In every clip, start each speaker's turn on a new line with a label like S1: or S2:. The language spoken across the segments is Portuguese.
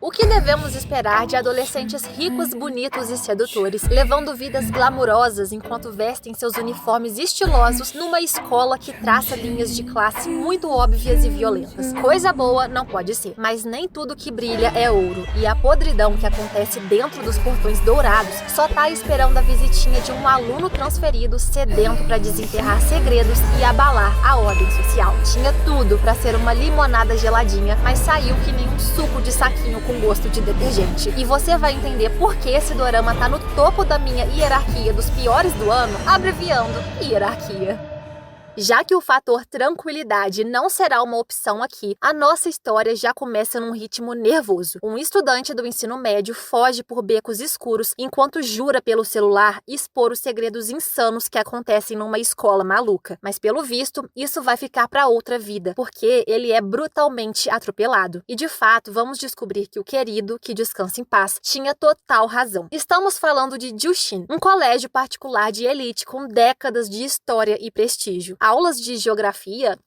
S1: O que devemos esperar de adolescentes ricos, bonitos e sedutores, levando vidas glamurosas enquanto vestem seus uniformes estilosos numa escola que traça linhas de classe muito óbvias e violentas? Coisa boa não pode ser, mas nem tudo que brilha é ouro, e a podridão que acontece dentro dos portões dourados só tá esperando a visitinha de um aluno transferido sedento para desenterrar segredos e abalar a ordem social. Tinha tudo para ser uma limonada geladinha, mas saiu que nem um suco de saquinho com gosto de detergente. E você vai entender por que esse dorama tá no topo da minha hierarquia dos piores do ano, abreviando hierarquia. Já que o fator tranquilidade não será uma opção aqui, a nossa história já começa num ritmo nervoso. Um estudante do ensino médio foge por becos escuros enquanto jura pelo celular expor os segredos insanos que acontecem numa escola maluca. Mas pelo visto, isso vai ficar para outra vida, porque ele é brutalmente atropelado. E de fato, vamos descobrir que o querido, que descansa em paz, tinha total razão. Estamos falando de Jushin, um colégio particular de elite com décadas de história e prestígio. Aulas de geografia?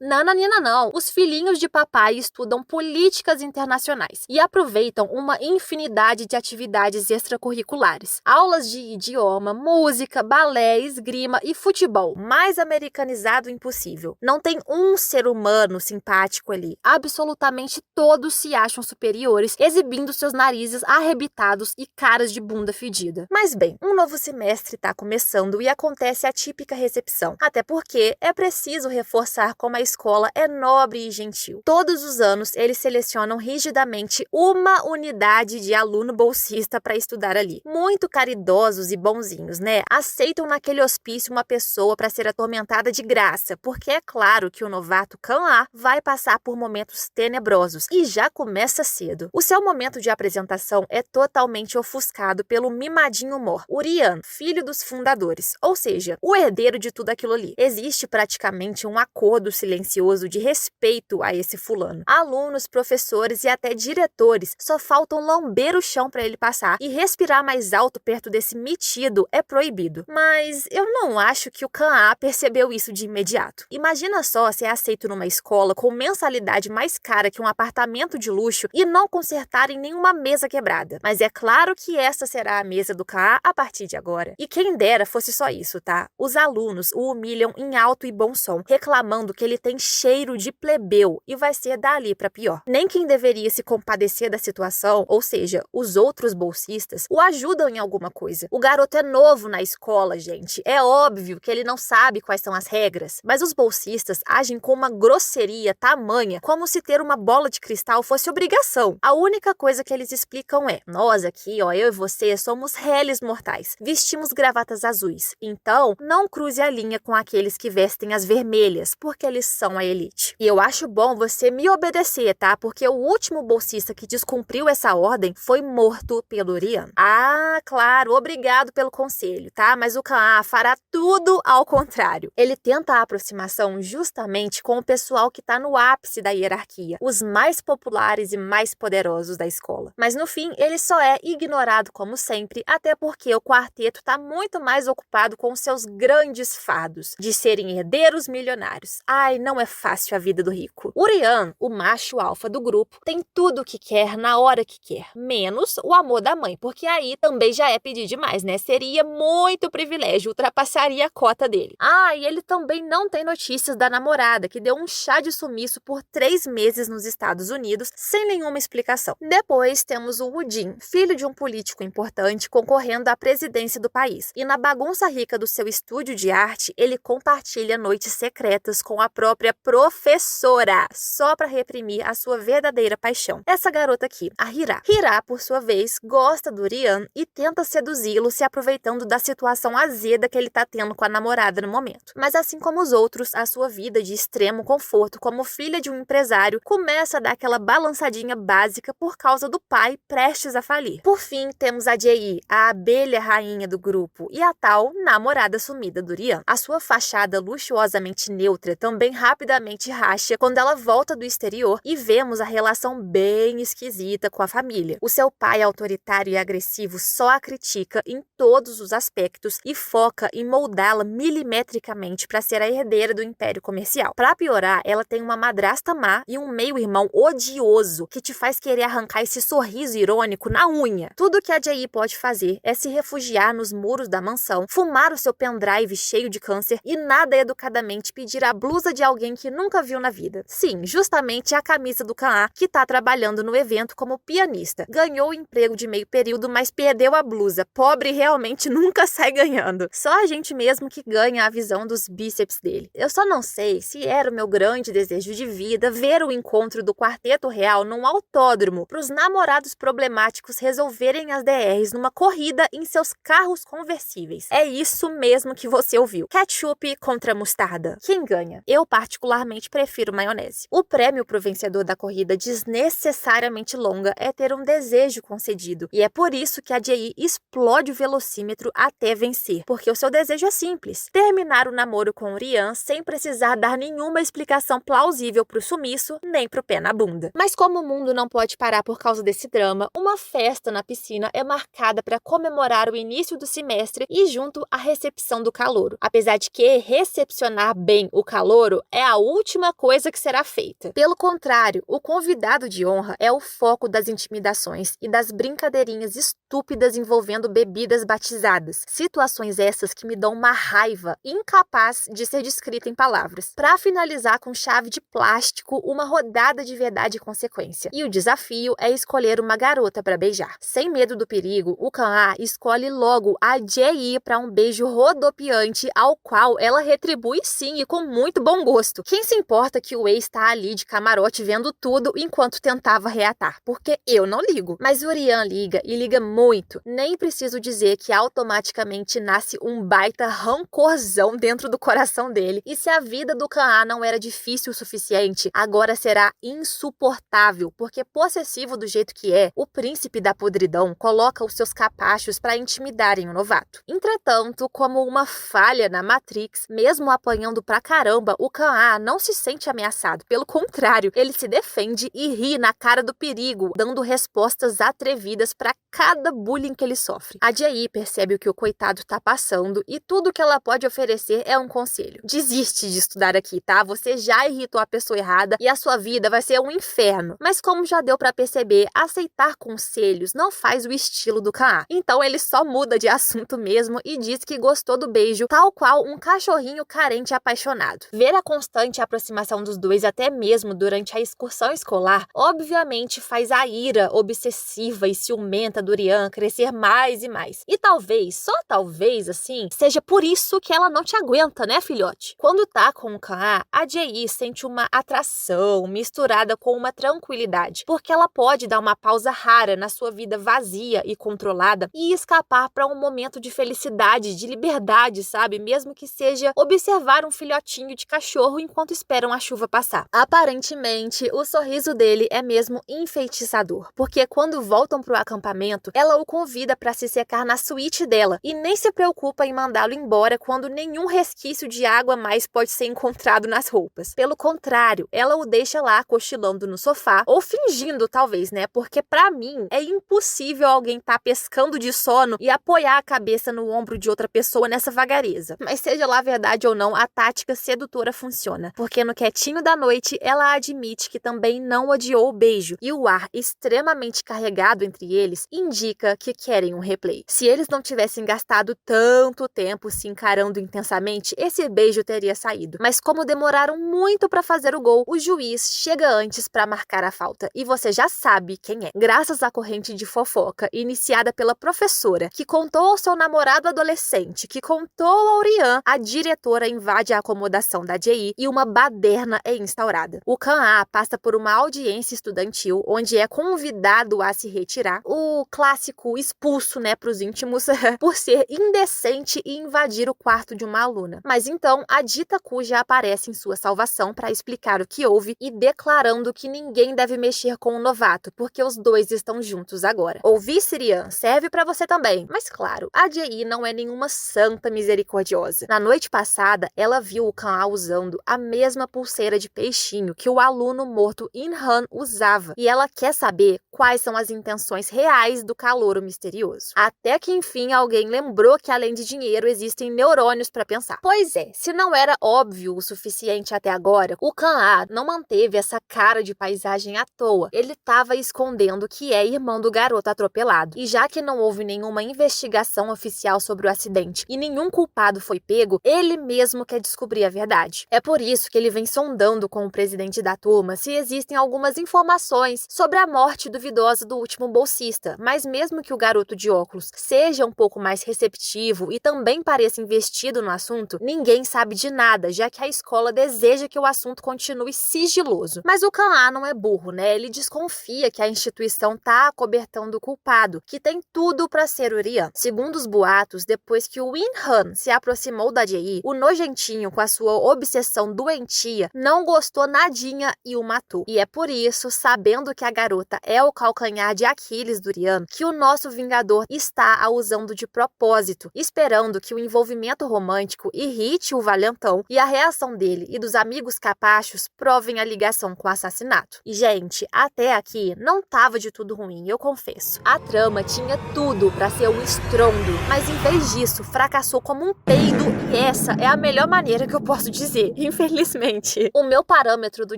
S1: Nananina não. Os filhinhos de papai estudam políticas internacionais e aproveitam uma infinidade de atividades extracurriculares. Aulas de idioma, música, balé, esgrima e futebol. Mais americanizado impossível. Não tem um ser humano simpático ali. Absolutamente todos se acham superiores, exibindo seus narizes arrebitados e caras de bunda fedida. Mas bem, um novo semestre está começando e acontece a típica recepção. Até porque é preciso reforçar como a escola é nobre e gentil. Todos os anos, eles selecionam rigidamente uma unidade de aluno bolsista para estudar ali. Muito caridosos e bonzinhos, né? Aceitam naquele hospício uma pessoa para ser atormentada de graça, porque é claro que o novato Kan-ah vai passar por momentos tenebrosos e já começa cedo. O seu momento de apresentação é totalmente ofuscado pelo mimadinho Mor, o Rian, filho dos fundadores, ou seja, o herdeiro de tudo aquilo ali. Existe praticamente um acordo silencioso de respeito a esse fulano. Alunos, professores e até diretores só faltam lamber o chão para ele passar, e respirar mais alto perto desse metido é proibido. Mas eu não acho que o Kan-ah percebeu isso de imediato. Imagina só ser aceito numa escola com mensalidade mais cara que um apartamento de luxo e não consertarem nenhuma mesa quebrada. Mas é claro que essa será a mesa do Kan-ah a partir de agora. E quem dera fosse só isso, tá? Os alunos o humilham em alto e bom som, reclamando que ele tem cheiro de plebeu e vai ser dali para pior. Nem quem deveria se compadecer da situação, ou seja, os outros bolsistas, o ajudam em alguma coisa. O garoto é novo na escola, gente. É óbvio que ele não sabe quais são as regras, mas os bolsistas agem com uma grosseria tamanha, como se ter uma bola de cristal fosse obrigação. A única coisa que eles explicam é: nós aqui, ó, eu e você, somos réis mortais. Vestimos gravatas azuis. Então, não cruze a linha com aqueles que vestem as vermelhas, porque eles são a elite. E eu acho bom você me obedecer, tá? Porque o último bolsista que descumpriu essa ordem foi morto pelo Rian. Ah, claro, obrigado pelo conselho, tá? Mas o Kan-ah fará tudo ao contrário. Ele tenta a aproximação justamente com o pessoal que tá no ápice da hierarquia, os mais populares e mais poderosos da escola. Mas no fim, ele só é ignorado como sempre, até porque o quarteto tá muito mais ocupado com seus grandes fardos de serem herdeiros milionários. Ai, não é fácil a vida do rico. O Rian, o macho alfa do grupo, tem tudo o que quer na hora que quer, menos o amor da mãe, porque aí também já é pedir demais, né? Seria muito privilégio, ultrapassaria a cota dele. Ah, e ele também não tem notícias da namorada, que deu um chá de sumiço por 3 meses nos Estados Unidos, sem nenhuma explicação. Depois temos o Woo-jin, filho de um político importante, concorrendo à presidência do país. E na bagunça rica do seu estúdio de arte, ele compartilha noites secretas com a própria professora, só para reprimir a sua verdadeira paixão. Essa garota aqui, a Hira. Hira, por sua vez, gosta do Rian e tenta seduzi-lo se aproveitando da situação azeda que ele tá tendo com a namorada no momento. Mas assim como os outros, a sua vida de extremo conforto como filha de um empresário começa a dar aquela balançadinha básica por causa do pai prestes a falir. Por fim, temos a Jae, a abelha rainha do grupo, e a tal namorada sumida do Rian. A sua fachada luxuosamente neutra também rapidamente racha quando ela volta do exterior e vemos a relação bem esquisita com a família. O seu pai autoritário e agressivo só a critica em todos os aspectos e foca em moldá-la milimetricamente para ser a herdeira do império comercial. Para piorar, ela tem uma madrasta má e um meio-irmão odioso que te faz querer arrancar esse sorriso irônico na unha. Tudo que a Jae pode fazer é se refugiar nos muros da mansão, fumar o seu pendrive cheio de câncer e nada educadamente pedir a blusa de alguém que nunca viu na vida. Sim, justamente a camisa do Kan-ah, que tá trabalhando no evento como pianista. Ganhou o emprego de meio período, mas perdeu a blusa. Pobre realmente nunca sai ganhando. Só a gente mesmo que ganha a visão dos bíceps dele. Eu só não sei se era o meu grande desejo de vida ver o encontro do quarteto real num autódromo para os namorados problemáticos resolverem as DRs numa corrida em seus carros conversíveis. É isso mesmo que você ouviu. Ketchup contra mostarda. Quem ganha? Eu particularmente prefiro maionese. O prêmio pro vencedor da corrida desnecessariamente longa é ter um desejo concedido. E é por isso que a Jae explode o velocímetro até vencer. Porque o seu desejo é simples. Terminar o namoro com o Rian sem precisar dar nenhuma explicação plausível pro sumiço, nem pro pé na bunda. Mas como o mundo não pode parar por causa desse drama, uma festa na piscina é marcada para comemorar o início do semestre e junto à recepção do calouro. Apesar de que recepcionar bem o calouro é a última coisa que será feita. Pelo contrário, o convidado de honra é o foco das intimidações e das brincadeirinhas estúpidas envolvendo bebidas batizadas. Situações essas que me dão uma raiva incapaz de ser descrita em palavras. Para finalizar com chave de plástico, uma rodada de verdade e consequência. E o desafio é escolher uma garota para beijar. Sem medo do perigo, o Kan-ah escolhe logo a Jae para um beijo rodopiante ao qual ela retribui sim e com muito bom gosto. Quem se importa que o ex está ali de camarote vendo tudo enquanto tentava reatar? Porque eu não ligo. Mas o Rian liga e liga muito. Nem preciso dizer que automaticamente nasce um baita rancorzão dentro do coração dele. E se a vida do Kan-ah não era difícil o suficiente, agora será insuportável, porque possessivo do jeito que é, o príncipe da podridão coloca os seus capachos para intimidarem o novato. Entretanto, como uma falha na Matrix, mesmo apanhando pra caramba, o Kan-ah não se sente ameaçado. Pelo contrário, ele se defende e ri na cara do perigo, dando respostas atrevidas para cada bullying que ele sofre. A Jae percebe o que o coitado tá passando e tudo que ela pode oferecer é um conselho. Desiste de estudar aqui, tá? Você já irritou a pessoa errada e a sua vida vai ser um inferno. Mas como já deu pra perceber, aceitar conselhos não faz o estilo do Kan-ah. Então ele só muda de assunto mesmo e diz que gostou do beijo, tal qual um cachorrinho carente apaixonado. Ver a constante aproximação dos dois até mesmo durante a excursão escolar, obviamente faz a ira obsessiva e ciumenta do Rian crescer mais e mais. E talvez, só talvez assim, seja por isso que ela não te aguenta, né, filhote? Quando tá com o Kan-ah, a Jae sente uma atração misturada com uma tranquilidade, porque ela pode dar uma pausa rara na sua vida vazia e controlada e escapar para um momento de felicidade, de liberdade, sabe? Mesmo que seja observar um filhotinho de cachorro enquanto esperam a chuva passar. Aparentemente, o sorriso dele é mesmo enfeitiçador, porque quando voltam pro acampamento, ela o convida para se secar na suíte dela e nem se preocupa em mandá-lo embora quando nenhum resquício de água mais pode ser encontrado nas roupas. Pelo contrário, ela o deixa lá cochilando no sofá, ou fingindo talvez, né? Porque pra mim é impossível alguém tá pescando de sono e apoiar a cabeça no ombro de outra pessoa nessa vagareza. Mas seja lá verdade ou não, a tática sedutora funciona, porque no quietinho da noite ela admite que também não odiou o beijo, e o ar extremamente carregado entre eles indica que querem um replay. Se eles não tivessem gastado tanto tempo se encarando intensamente, esse beijo teria saído. Mas como demoraram muito para fazer o gol, o juiz chega antes para marcar a falta. E você já sabe quem é. Graças à corrente de fofoca iniciada pela professora, que contou ao seu namorado adolescente, que contou ao Rian, a diretora invade a acomodação da Jae e uma baderna é instaurada. O Kan-ah passa por uma audiência estudantil, onde é convidado a se retirar. O clássico expulso, né, pros íntimos, por ser indecente e invadir o quarto de uma aluna. Mas então, a dita cuja aparece em sua salvação para explicar o que houve e declarando que ninguém deve mexer com o novato, porque os dois estão juntos agora. Ouvir, Rian, serve para você também. Mas claro, a Jae não é nenhuma santa misericordiosa. Na noite passada, ela viu o Kan-ah usando usando a mesma pulseira de peixinho que o aluno morto In-han usava, e ela quer saber quais são as intenções reais do calouro misterioso. Até que enfim alguém lembrou que além de dinheiro existem neurônios para pensar. Pois é, se não era óbvio o suficiente até agora, o Kan-ah não manteve essa cara de paisagem à toa. Ele estava escondendo que é irmão do garoto atropelado. E já que não houve nenhuma investigação oficial sobre o acidente e nenhum culpado foi pego, ele mesmo quer descobrir a verdade. É por isso que ele vem sondando com o presidente da turma se existem algumas informações sobre a morte duvidosa do último bolsista. Mas mesmo que o garoto de óculos seja um pouco mais receptivo e também pareça investido no assunto, ninguém sabe de nada, já que a escola deseja que o assunto continue sigiloso. Mas o Kan-ah não é burro, né? Ele desconfia que a instituição tá acobertando o culpado, que tem tudo para ser o Rian. Segundo os boatos, depois que o In-han se aproximou da Jae, o nojentinho com a sua obsessão doentia não gostou nadinha e o matou. E é por isso, sabendo que a garota é o calcanhar de Aquiles do Rian, que o nosso Vingador está a usando de propósito, esperando que o envolvimento romântico irrite o valentão e a reação dele e dos amigos capachos provem a ligação com o assassinato. E gente, até aqui não tava de tudo ruim, eu confesso. A trama tinha tudo para ser um estrondo, mas em vez disso fracassou como um peido, e essa é a melhor maneira que eu posso dizer, infelizmente. O meu parâmetro do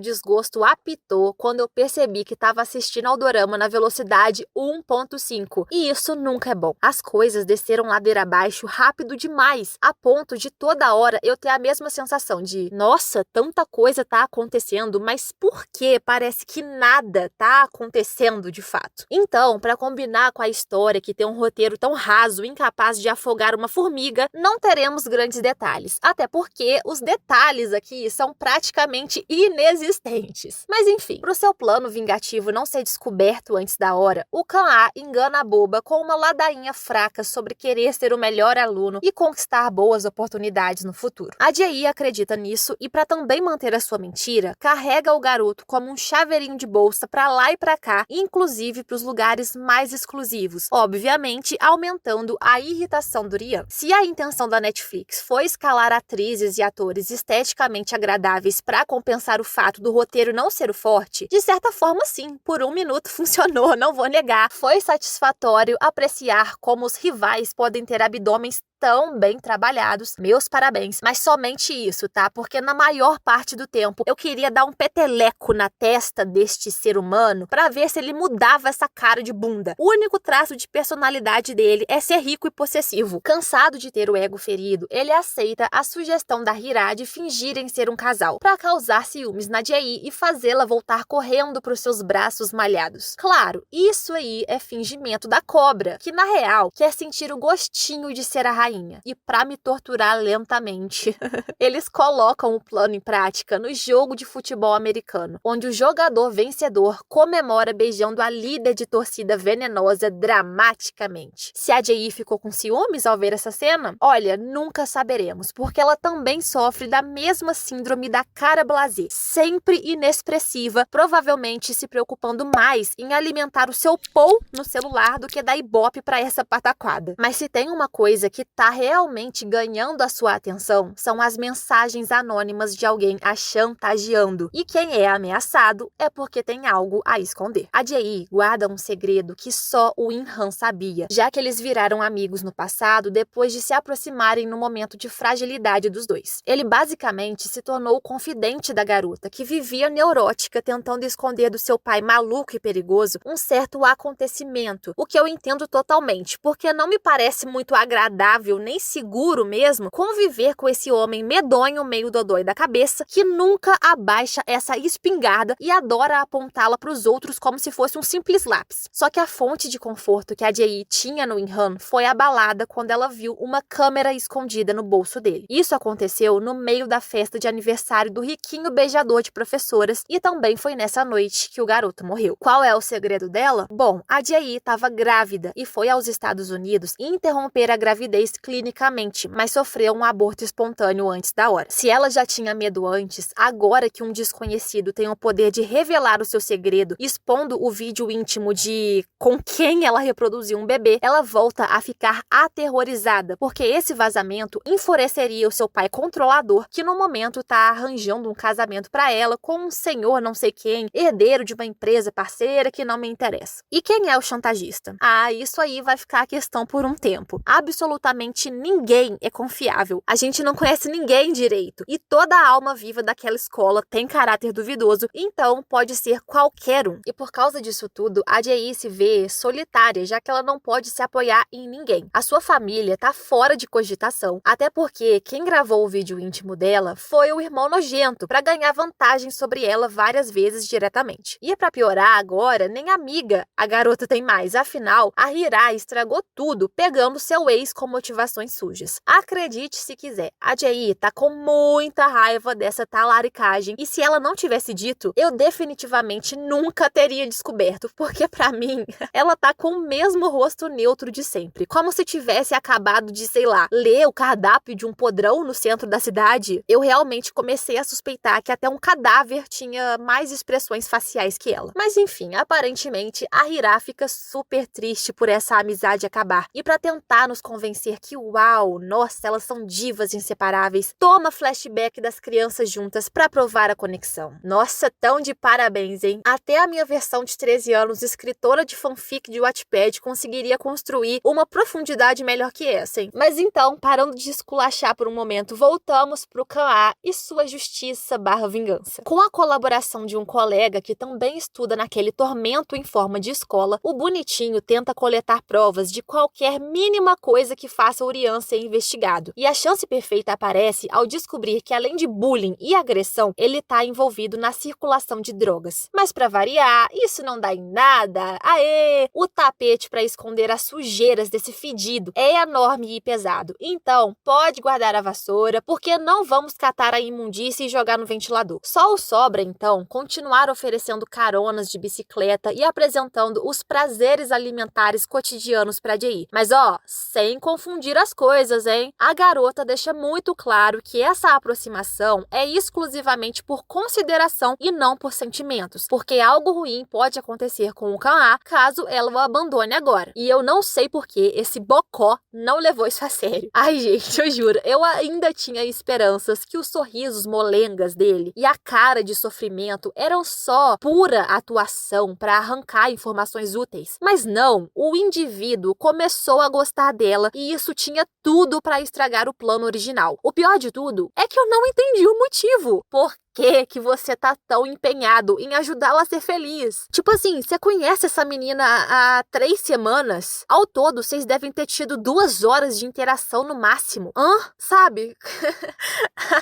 S1: desgosto apitou quando eu percebi que estava assistindo ao dorama na velocidade 1.5, e isso nunca é bom. As coisas desceram ladeira abaixo rápido demais, a ponto de toda hora eu ter a mesma sensação de nossa, tanta coisa tá acontecendo, mas por que parece que nada tá acontecendo de fato? Então, para combinar com a história que tem um roteiro tão raso, incapaz de afogar uma formiga, não teremos grandes detalhes, até porque os detalhes aqui são praticamente inexistentes. Mas enfim, pro seu plano vingativo não ser descoberto antes da hora, o Kan-ah engana a boba com uma ladainha fraca sobre querer ser o melhor aluno e conquistar boas oportunidades no futuro. A Jae acredita nisso e, para também manter a sua mentira, carrega o garoto como um chaveirinho de bolsa para lá e para cá, inclusive para os lugares mais exclusivos, obviamente aumentando a irritação do Rian. Se a intenção da Netflix foi escalar atrizes e atores esteticamente agradáveis para compensar o fato do roteiro não ser o forte, de certa forma sim, por um minuto funcionou, não vou negar. Foi satisfatório apreciar como os rivais podem ter abdômenes tão bem trabalhados, meus parabéns, mas somente isso, tá? Porque na maior parte do tempo eu queria dar um peteleco na testa deste ser humano pra ver se ele mudava essa cara de bunda. O único traço de personalidade dele é ser rico e possessivo. Cansado de ter o ego ferido, ele aceita a sugestão da Hira de fingirem ser um casal, pra causar ciúmes na Jae e fazê-la voltar correndo pros seus braços malhados. Claro, isso aí é fingimento da cobra, que na real quer sentir o gostinho de ser a rainha. E pra me torturar lentamente, eles colocam o plano em prática no jogo de futebol americano, onde o jogador vencedor comemora beijando a líder de torcida venenosa dramaticamente. Se a Jae ficou com ciúmes ao ver essa cena? Olha, nunca saberemos, porque ela também sofre da mesma síndrome da cara blasé, sempre inexpressiva, provavelmente se preocupando mais em alimentar o seu pou no celular do que dar ibope pra essa pataquada. Mas se tem uma coisa que tá realmente ganhando a sua atenção, são as mensagens anônimas de alguém a chantageando. E quem é ameaçado é porque tem algo a esconder. A Jae guarda um segredo que só o In-han sabia, já que eles viraram amigos no passado depois de se aproximarem no momento de fragilidade dos dois. Ele basicamente se tornou o confidente da garota, que vivia neurótica tentando esconder do seu pai maluco e perigoso um certo acontecimento, o que eu entendo totalmente, porque não me parece muito agradável nem seguro mesmo conviver com esse homem medonho meio dodói da cabeça que nunca abaixa essa espingarda e adora apontá-la para os outros como se fosse um simples lápis. Só que a fonte de conforto que a Jae tinha no In-han foi abalada quando ela viu uma câmera escondida no bolso dele. Isso aconteceu no meio da festa de aniversário do riquinho beijador de professoras e também foi nessa noite que o garoto morreu. Qual é o segredo dela? Bom, a Jae estava grávida e foi aos Estados Unidos interromper a gravidez clinicamente, mas sofreu um aborto espontâneo antes da hora. Se ela já tinha medo antes, agora que um desconhecido tem o poder de revelar o seu segredo, expondo o vídeo íntimo de com quem ela reproduziu um bebê, ela volta a ficar aterrorizada, porque esse vazamento enfureceria o seu pai controlador, que no momento tá arranjando um casamento para ela com um senhor não sei quem, herdeiro de uma empresa parceira que não me interessa. E quem é o chantagista? Isso aí vai ficar a questão por um tempo. Absolutamente ninguém é confiável. A gente não conhece ninguém direito. E toda a alma viva daquela escola tem caráter duvidoso, então pode ser qualquer um. E por causa disso tudo, a Jae se vê solitária, já que ela não pode se apoiar em ninguém. A sua família tá fora de cogitação, até porque quem gravou o vídeo íntimo dela foi o irmão nojento, para ganhar vantagem sobre ela várias vezes diretamente. E pra piorar agora, nem amiga a garota tem mais, afinal, a Hira estragou tudo, pegando seu ex com motivações sujas. Acredite se quiser, a Jae tá com muita raiva dessa talaricagem, e se ela não tivesse dito, eu definitivamente nunca teria descoberto, porque pra mim, ela tá com o mesmo rosto neutro de sempre, como se tivesse acabado de, sei lá, ler o cardápio de um podrão no centro da cidade. Eu realmente comecei a suspeitar que até um cadáver tinha mais expressões faciais que ela. Mas enfim, aparentemente, a Hira fica super triste por essa amizade acabar, e pra tentar nos convencer que uau, nossa, elas são divas inseparáveis, toma flashback das crianças juntas pra provar a conexão. Nossa, tão de parabéns, hein? Até a minha versão de 13 anos, escritora de fanfic de Wattpad, conseguiria construir uma profundidade melhor que essa, hein? Mas então, parando de esculachar por um momento, voltamos pro Kan-ah e sua justiça/vingança. Com a colaboração de um colega que também estuda naquele tormento em forma de escola, o bonitinho tenta coletar provas de qualquer mínima coisa que faça o Urian ser investigado. E a chance perfeita aparece ao descobrir que, além de bullying e agressão, ele tá envolvido na circulação de drogas. Mas pra variar, isso não dá em nada. Aê! O tapete pra esconder as sujeiras desse fedido é enorme e pesado. Então, pode guardar a vassoura, porque não vamos catar a imundície e jogar no ventilador. Só o sobra, então, continuar oferecendo caronas de bicicleta e apresentando os prazeres alimentares cotidianos pra Jae. Mas sem confundir as coisas, hein? A garota deixa muito claro que essa aproximação é exclusivamente por consideração e não por sentimentos, porque algo ruim pode acontecer com o Kan-ah caso ela o abandone agora. E eu não sei por que esse bocó não levou isso a sério. Ai, gente, eu juro, eu ainda tinha esperanças que os sorrisos molengas dele e a cara de sofrimento eram só pura atuação para arrancar informações úteis. Mas não, o indivíduo começou a gostar dela e isso tinha tudo para estragar o plano original. O pior de tudo é que eu não entendi o motivo. Por que você tá tão empenhado em ajudá-la a ser feliz? Tipo assim, você conhece essa menina há 3 semanas? Ao todo, vocês devem ter tido 2 horas de interação no máximo. Sabe?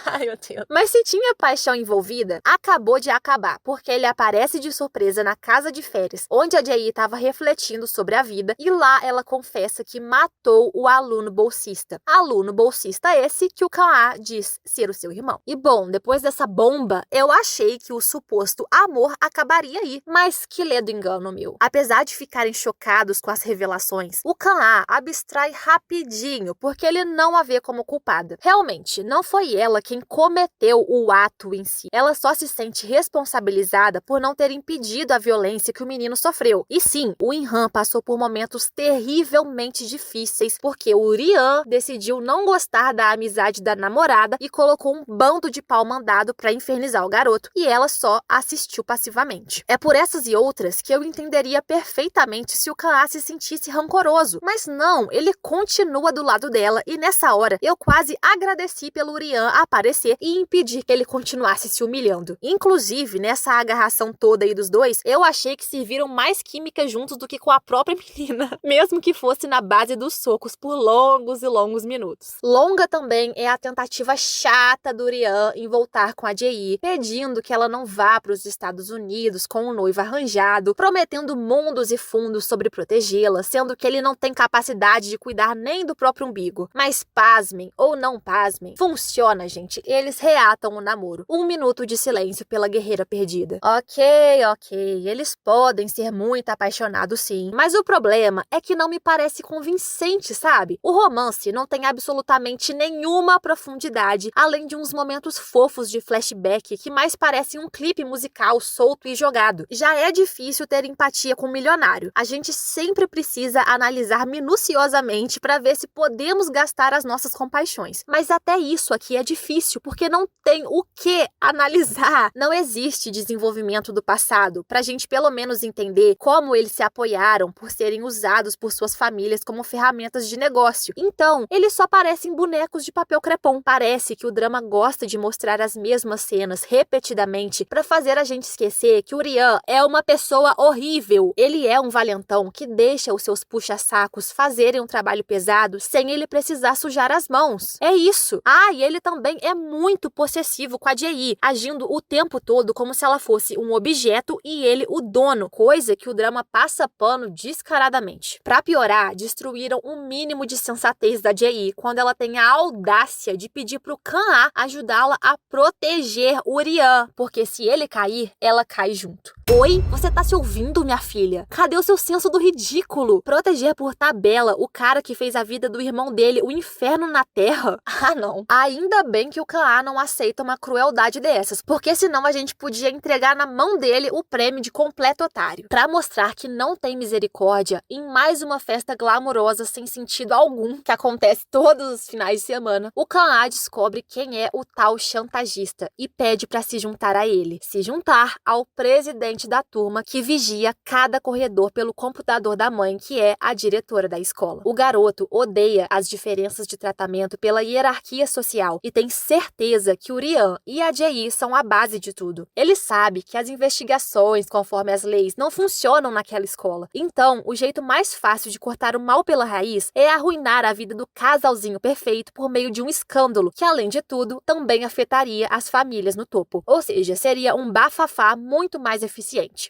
S1: Ai, meu Deus. Mas se tinha paixão envolvida, acabou de acabar, porque ele aparece de surpresa na casa de férias, onde a Jae estava refletindo sobre a vida, e lá ela confessa que matou o aluno bolsista. Aluno bolsista esse que o Kan-ah diz ser o seu irmão. E bom, depois dessa bomba, eu achei que o suposto amor acabaria aí, mas que ledo engano meu. Apesar de ficarem chocados com as revelações, o Kan-ah abstrai rapidinho, porque ele não a vê como culpada. Realmente, não foi ela quem cometeu o ato em si. Ela só se sente responsabilizada por não ter impedido a violência que o menino sofreu. E sim, o In-han passou por momentos terrivelmente difíceis, porque o Urian decidiu não gostar da amizade da namorada e colocou um bando de pau mandado pra infernizar o garoto, e ela só assistiu passivamente. É por essas e outras que eu entenderia perfeitamente se o Kan-ah se sentisse rancoroso, mas não, ele continua do lado dela, e nessa hora eu quase agradeci pelo Urian aparecer e impedir que ele continuasse se humilhando. Inclusive, nessa agarração toda aí dos dois, eu achei que serviram mais química juntos do que com a própria menina, mesmo que fosse na base dos socos por longos e longos minutos. Longa também é a tentativa chata do Urian em voltar com a Jae Jae, pedindo que ela não vá para os Estados Unidos com um noivo arranjado, prometendo mundos e fundos sobre protegê-la, sendo que ele não tem capacidade de cuidar nem do próprio umbigo. Mas pasmem ou não pasmem, funciona, gente. Eles reatam o namoro. 1 minuto de silêncio pela guerreira perdida. Ok, eles podem ser muito apaixonados sim, mas o problema é que não me parece convincente, sabe? O romance não tem absolutamente nenhuma profundidade, além de uns momentos fofos de flashback que mais parecem um clipe musical solto e jogado. Já é difícil ter empatia com o milionário. A gente sempre precisa analisar minuciosamente para ver se podemos gastar as nossas compaixões. Mas até isso aqui é difícil, porque não tem o que analisar. Não existe desenvolvimento do passado, pra gente pelo menos entender como eles se apoiaram por serem usados por suas famílias como ferramentas de negócio. Então, eles só parecem bonecos de papel crepom. Parece que o drama gosta de mostrar as mesmas cenas repetidamente pra fazer a gente esquecer que o Rian é uma pessoa horrível. Ele é um valentão que deixa os seus puxa-sacos fazerem um trabalho pesado sem ele precisar sujar as mãos. É isso. E ele também é muito possessivo com a Jae, agindo o tempo todo como se ela fosse um objeto e ele o dono, coisa que o drama passa pano descaradamente. Pra piorar, destruíram o mínimo de sensatez da Jae quando ela tem a audácia de pedir pro Kan-ah ajudá-la a proteger o Rian, porque se ele cair, ela cai junto. Oi? Você tá se ouvindo, minha filha? Cadê o seu senso do ridículo? Proteger por tabela o cara que fez a vida do irmão dele o inferno na terra? Não. Ainda bem que o Kan-ah não aceita uma crueldade dessas, porque senão a gente podia entregar na mão dele o prêmio de completo otário. Pra mostrar que não tem misericórdia, em mais uma festa glamourosa sem sentido algum, que acontece todos os finais de semana, o Kan-ah descobre quem é o tal chantagista e pede pra se juntar a ele. Se juntar ao presidente da turma que vigia cada corredor pelo computador da mãe, que é a diretora da escola. O garoto odeia as diferenças de tratamento pela hierarquia social e tem certeza que o Rian e a Jae são a base de tudo. Ele sabe que as investigações, conforme as leis, não funcionam naquela escola. Então, o jeito mais fácil de cortar o mal pela raiz é arruinar a vida do casalzinho perfeito por meio de um escândalo, que além de tudo, também afetaria as famílias no topo. Ou seja, seria um bafafá muito mais eficiente.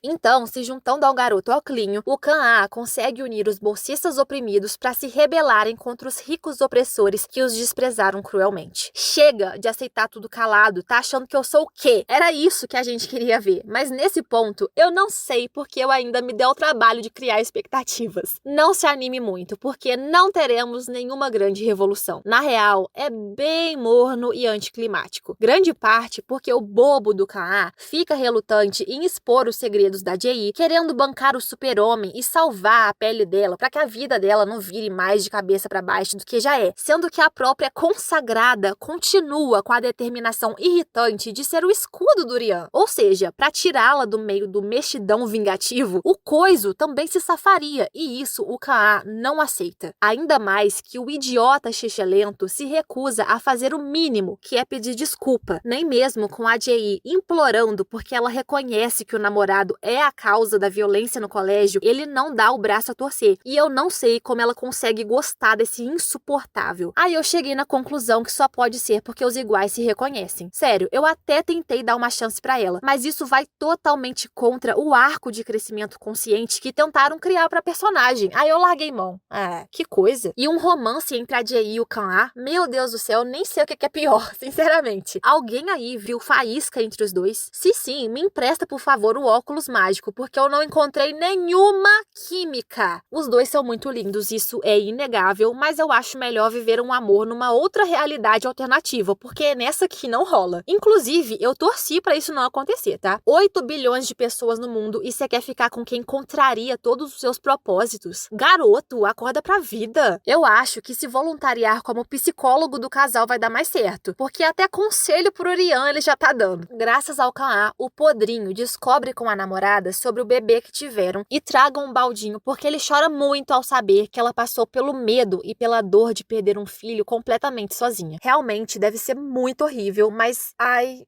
S1: Então, se juntando ao garoto Oclinho, o Kan-ah consegue unir os bolsistas oprimidos para se rebelarem contra os ricos opressores que os desprezaram cruelmente. Chega de aceitar tudo calado, tá achando que eu sou o quê? Era isso que a gente queria ver, mas nesse ponto eu não sei porque eu ainda me dei o trabalho de criar expectativas. Não se anime muito, porque não teremos nenhuma grande revolução. Na real, é bem morno e anticlimático. Grande parte porque o bobo do Kan-ah fica relutante em expor os segredos da Jae, querendo bancar o super-homem e salvar a pele dela para que a vida dela não vire mais de cabeça para baixo do que já é, sendo que a própria consagrada continua com a determinação irritante de ser o escudo do Rian. Ou seja, para tirá-la do meio do mexidão vingativo, o coiso também se safaria, e isso o Kan-ah não aceita. Ainda mais que o idiota xixelento se recusa a fazer o mínimo, que é pedir desculpa, nem mesmo com a Jae implorando porque ela reconhece que o namorado é a causa da violência no colégio, ele não dá o braço a torcer. E eu não sei como ela consegue gostar desse insuportável. Aí eu cheguei na conclusão que só pode ser porque os iguais se reconhecem. Sério, eu até tentei dar uma chance pra ela, mas isso vai totalmente contra o arco de crescimento consciente que tentaram criar pra personagem. Aí eu larguei mão. Que coisa. E um romance entre a Jae e o Kan-ah? Meu Deus do céu, nem sei o que é pior, sinceramente. Alguém aí viu faísca entre os dois? Se sim, me empresta por favor o óculos mágico, porque eu não encontrei nenhuma química. Os dois são muito lindos, isso é inegável, mas eu acho melhor viver um amor numa outra realidade alternativa, porque nessa aqui não rola. Inclusive, eu torci pra isso não acontecer, tá? 8 bilhões de pessoas no mundo e você quer ficar com quem contraria todos os seus propósitos? Garoto, acorda pra vida. Eu acho que se voluntariar como psicólogo do casal vai dar mais certo, porque até conselho pro Rian ele já tá dando. Graças ao Kan-ah, o podrinho descobre com a namorada sobre o bebê que tiveram e traga um baldinho, porque ele chora muito ao saber que ela passou pelo medo e pela dor de perder um filho completamente sozinha. Realmente deve ser muito horrível, mas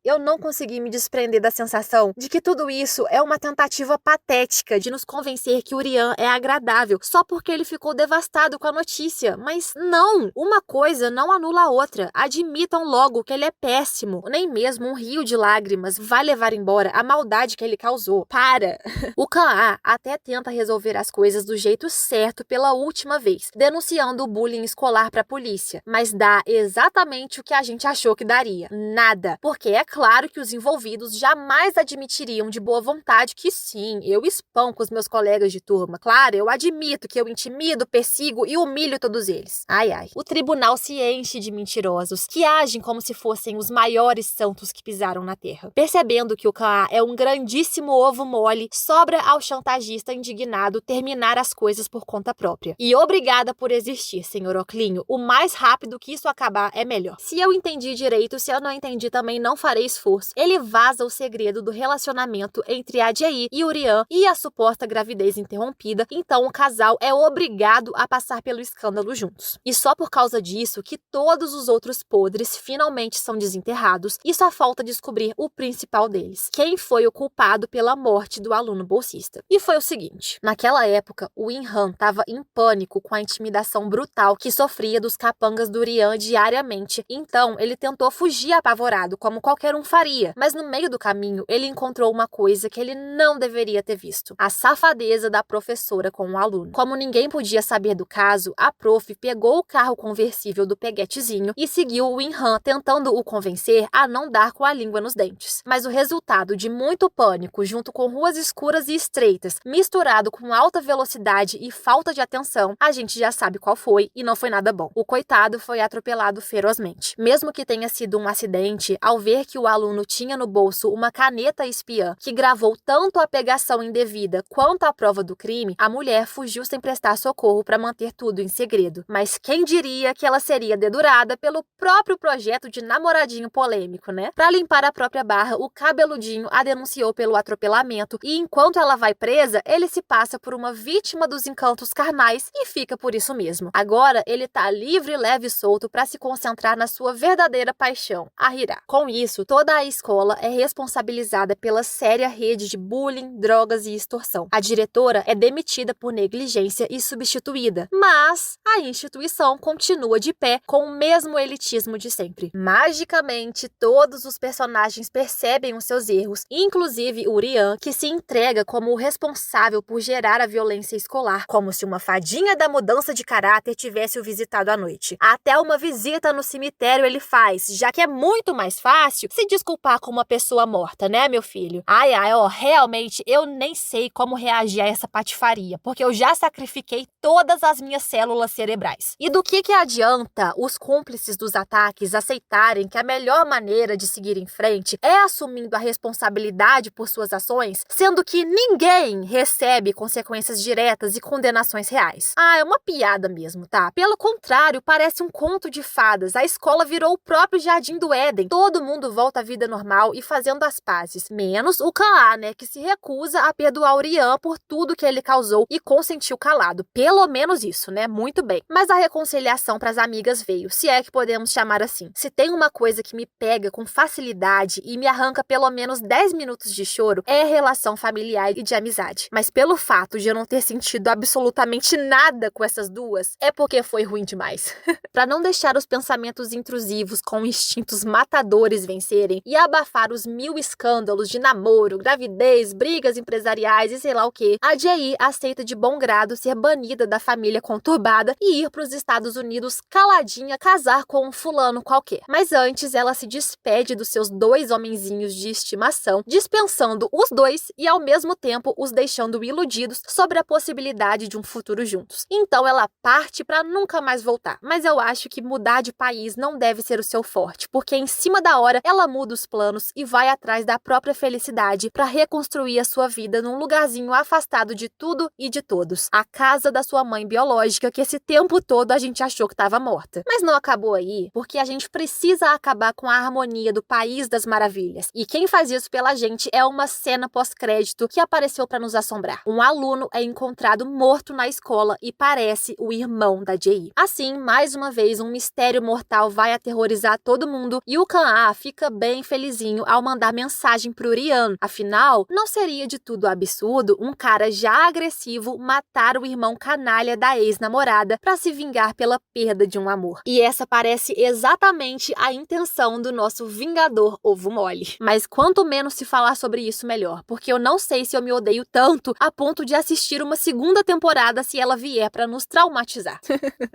S1: eu não consegui me desprender da sensação de que tudo isso é uma tentativa patética de nos convencer que o Rian é agradável só porque ele ficou devastado com a notícia. Mas não! Uma coisa não anula a outra. Admitam logo que ele é péssimo. Nem mesmo mesmo um rio de lágrimas vai levar embora a maldade que ele causou. Para! O Kan-A até tenta resolver as coisas do jeito certo pela última vez, denunciando o bullying escolar para a polícia, mas dá exatamente o que a gente achou que daria. Nada. Porque é claro que os envolvidos jamais admitiriam de boa vontade que sim, eu espanco os meus colegas de turma. Claro, eu admito que eu intimido, persigo e humilho todos eles. Ai, ai. O tribunal se enche de mentirosos que agem como se fossem os maiores santos que pisaram na terra. Percebendo que o Kan-A é um grandíssimo ovo mole, sobra ao chantagista indignado terminar as coisas por conta própria. E obrigada por existir, senhor Oclinho. O mais rápido que isso acabar é melhor. Se eu entendi direito, se eu não entendi também não farei esforço. Ele vaza o segredo do relacionamento entre a Jae e o Rian e a suposta gravidez interrompida, então o casal é obrigado a passar pelo escândalo juntos. E só por causa disso que todos os outros podres finalmente são desenterrados e só falta descobrir o principal deles, quem foi o culpado pela morte do aluno bolsista. E foi o seguinte, naquela época o In-han estava em pânico com a intimidação brutal que sofria dos capangas do Rian diariamente, então ele tentou fugir apavorado, como qualquer um faria, mas no meio do caminho ele encontrou uma coisa que ele não deveria ter visto, a safadeza da professora com o aluno. Como ninguém podia saber do caso, a prof pegou o carro conversível do peguetezinho e seguiu o In-han, tentando o convencer a não dar com a língua nos dentes. Mas o resultado de muito pânico, junto com ruas escuras e estreitas, misturado com alta velocidade e falta de atenção, a gente já sabe qual foi e não foi nada bom. O coitado foi atropelado ferozmente. Mesmo que tenha sido um acidente, ao ver que o aluno tinha no bolso uma caneta espiã que gravou tanto a pegação indevida quanto a prova do crime, a mulher fugiu sem prestar socorro para manter tudo em segredo. Mas quem diria que ela seria dedurada pelo próprio projeto de namoradinho polêmico, né? Para limpar a própria barra, o cabeludinho a denunciou pelo atropelamento e enquanto ela vai presa, ele se passa por uma vítima dos encantos carnais e fica por isso mesmo. Agora, ele tá livre, leve e solto para se concentrar na sua verdadeira paixão, a Hira. Com isso, toda a escola é responsabilizada pela séria rede de bullying, drogas e extorsão. A diretora é demitida por negligência e substituída, mas a instituição continua de pé com o mesmo elitismo de sempre. Magicamente, todos os personagens percebem os seus erros, inclusive o Rian, que se entrega como o responsável por gerar a violência escolar, como se uma fadinha da mudança de caráter tivesse o visitado à noite. Até uma visita no cemitério ele faz, já que é muito mais fácil se desculpar com uma pessoa morta, né, meu filho? Ai, ai, ó, realmente eu nem sei como reagir a essa patifaria, porque eu já sacrifiquei todas as minhas células cerebrais. E do que adianta os cúmplices dos ataques aceitarem que a melhor maneira de seguir em frente é assumindo a responsabilidade por suas ações, sendo que ninguém recebe consequências diretas e condenações reais? Ah, é uma piada mesmo, tá? Pelo contrário, parece um conto de fadas. A escola virou o próprio Jardim do Éden. Todo mundo volta à vida normal e fazendo as pazes. Menos o Kan-A, né? Que se recusa a perdoar o Rian por tudo que ele causou e consentiu calado. Pelo menos isso, né? Muito bem. Mas a reconciliação pras amigas veio, se é que podemos chamar assim. Se tem uma coisa que me pega com facilidade e me arranca pelo menos 10 minutos de choro, é a relação familiar e de amizade. Mas pelo fato de eu não ter sentido absolutamente nada com essas duas, é porque foi ruim demais. Pra não deixar os pensamentos intrusivos com instintos matadores vencerem e abafar os 1000 escândalos de namoro, gravidez, brigas empresariais e sei lá o que, a Jae aceita de bom grado ser banida da família conturbada e ir pros Estados Unidos caladinha casar com um fulano qualquer. Mas antes ela se despede dos seus 2 homenzinhos de estimação, dispensando os dois e ao mesmo tempo os deixando iludidos sobre a possibilidade de um futuro juntos. Então ela parte pra nunca mais voltar. Mas eu acho que mudar de país não deve ser o seu forte, porque em cima da hora ela muda os planos e vai atrás da própria felicidade pra reconstruir a sua vida num lugarzinho afastado de tudo e de todos. A casa da sua mãe biológica, que esse tempo todo a gente achou que estava morta. Mas não acabou aí, porque a gente precisa acabar com a harmonia do País das Maravilhas. E quem faz isso pela gente é uma cena pós-crédito que apareceu para nos assombrar. Um aluno é encontrado morto na escola e parece o irmão da Jae. Assim, mais uma vez, um mistério mortal vai aterrorizar todo mundo e o Kan-A fica bem felizinho ao mandar mensagem pro Rian. Afinal, não seria de tudo absurdo um cara já agressivo matar o irmão canalha da ex-namorada para se vingar pela perda de um amor. E essa parece exatamente a intenção do nosso vingador ovo mole. Mas quanto menos se falar sobre isso, melhor, porque eu não sei se eu me odeio tanto a ponto de assistir uma segunda temporada se ela vier pra nos traumatizar.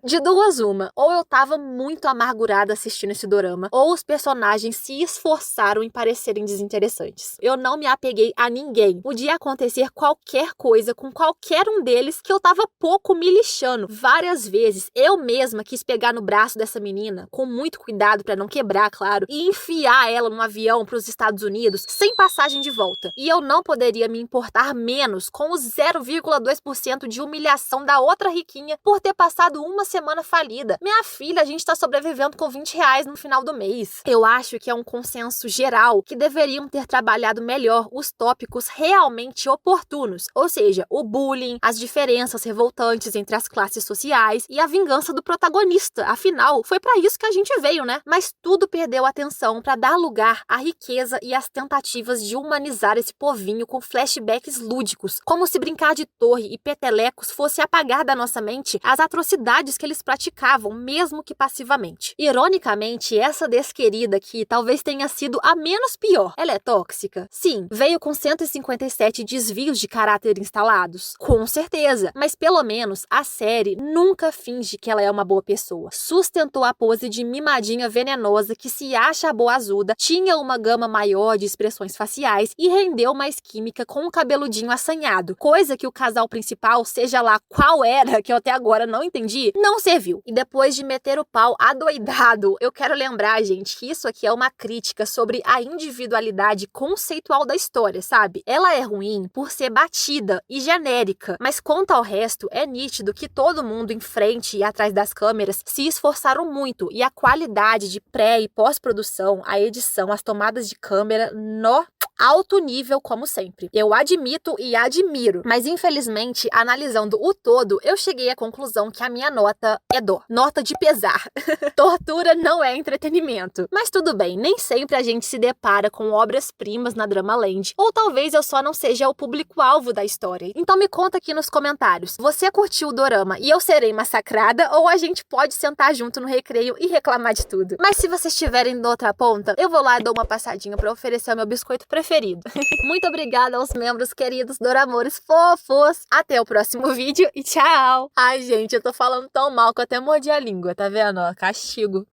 S1: De duas uma, ou eu tava muito amargurada assistindo esse dorama, ou os personagens se esforçaram em parecerem desinteressantes. Eu não me apeguei a ninguém. Podia acontecer qualquer coisa com qualquer um deles que eu tava pouco me lixando. Várias vezes, eu mesma quis pegar no braço dessa menina, com muito cuidado pra não quebrar, claro, e enfiar ela num avião pros Estados Unidos sem passagem de volta. E eu não poderia me importar menos com o 0,2% de humilhação da outra riquinha por ter passado uma semana falida. Minha filha, a gente tá sobrevivendo com R$ 20 no final do mês. Eu acho que é um consenso geral que deveriam ter trabalhado melhor os tópicos realmente oportunos, ou seja, o bullying, as diferenças revoltantes entre as classes sociais e a vingança do protagonista. Afinal, foi pra isso que a gente veio, né? Mas tudo perdeu atenção pra dar lugar à riqueza e às tentativas de humanizar esse povinho com flashbacks lúdicos, como se brincar de torre e petelecos fosse apagar da nossa mente as atrocidades que eles praticavam, mesmo que passivamente. Ironicamente, essa desquerida aqui talvez tenha sido a menos pior. Ela é tóxica? Sim. Veio com 157 desvios de caráter instalados? Com certeza. Mas pelo menos a série nunca finge que ela é uma boa pessoa. Sustentou a pose de mimadinha venenosa que se acha boazuda, tinha uma gama maior de expressões faciais e rendeu mais química com um cabeludinho assanhado, coisa que o casal principal, seja lá qual era, que eu até agora não entendi, não serviu. E depois de meter o pau adoidado, eu quero lembrar, gente, que isso aqui é uma crítica sobre a individualidade conceitual da história, sabe? Ela é ruim por ser batida e genérica, mas quanto ao resto, é nítido que todo mundo em frente e atrás das câmeras se esforçaram muito e a qualidade de pré e pós-produção, a edição, as tomadas de câmera, no alto nível, como sempre. Eu admito e admiro, mas infelizmente, analisando o todo, eu cheguei à conclusão que a minha nota é dó. Nota de pesar. Tortura não é entretenimento. Mas tudo bem, nem sempre a gente se depara com obras-primas na Dramaland, ou talvez eu só não seja o público-alvo da história. Então me conta aqui nos comentários, você curtiu o dorama e eu serei massacrada, ou a gente pode sentar junto no recreio e reclamar de tudo? Mas se vocês estiverem da outra ponta, eu vou lá e dou uma passadinha pra oferecer o meu biscoito preferido. Muito obrigada aos membros queridos Doramores fofos. Até o próximo vídeo e tchau! Ai, gente, eu tô falando tão mal que eu até mordi a língua, tá vendo? Ó, castigo.